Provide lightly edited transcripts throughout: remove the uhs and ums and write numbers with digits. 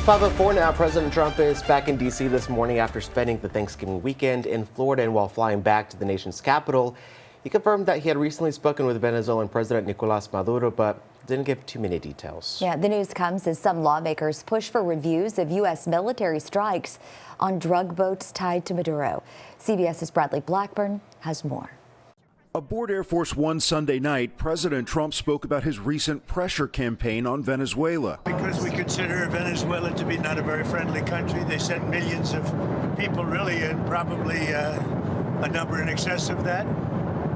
5:04 now. President Trump is back in D.C. this morning after spending the Thanksgiving weekend in Florida, and while flying back to the nation's capital, he confirmed that he had recently spoken with Venezuelan President Nicolás Maduro, but didn't give too many details. Yeah, the news comes as some lawmakers push for reviews of U.S. military strikes on drug boats tied to Maduro. CBS's Bradley Blackburn has more. Aboard Air Force One Sunday night, President Trump spoke about his recent pressure campaign on Venezuela. Because we consider Venezuela to be not a very friendly country. They sent millions of people, really, and probably a number in excess of that.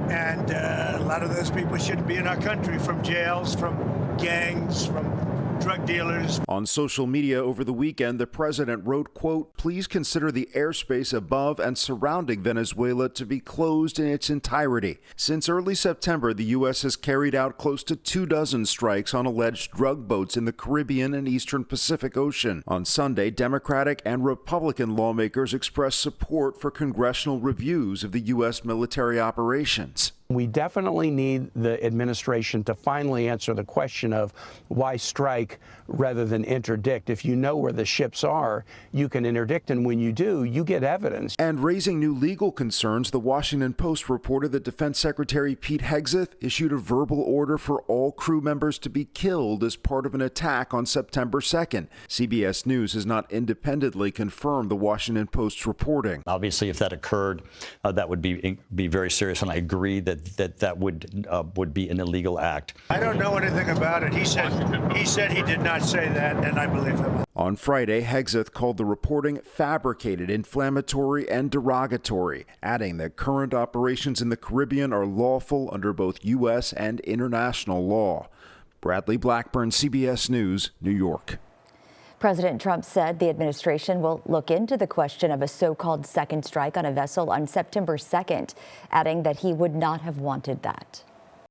And a lot of those people shouldn't be in our country, from jails, from gangs, from drug dealers. On social media over the weekend, the president wrote, quote, "Please consider the airspace above and surrounding Venezuela to be closed in its entirety." Since early September, the U.S. has carried out close to 24 strikes on alleged drug boats in the Caribbean and Eastern Pacific Ocean. On Sunday, Democratic and Republican lawmakers expressed support for congressional reviews of the U.S. military operations. We definitely need the administration to finally answer the question of why strike rather than interdict. If you know where the ships are, you can interdict, and when you do, you get evidence. And raising new legal concerns, the Washington Post reported that Defense Secretary Pete Hegseth issued a verbal order for all crew members to be killed as part of an attack on September 2nd. CBS News has not independently confirmed the Washington Post's reporting. Obviously, if that occurred, that would be very serious, and I agree that would be an illegal act. I don't know anything about it. He said he did not say that, and I believe him. On Friday, Hegseth called the reporting fabricated, inflammatory, and derogatory, adding that current operations in the Caribbean are lawful under both U.S. and international law. Bradley Blackburn, CBS News, New York. President Trump said the administration will look into the question of a so-called second strike on a vessel on September 2nd, adding that he would not have wanted that.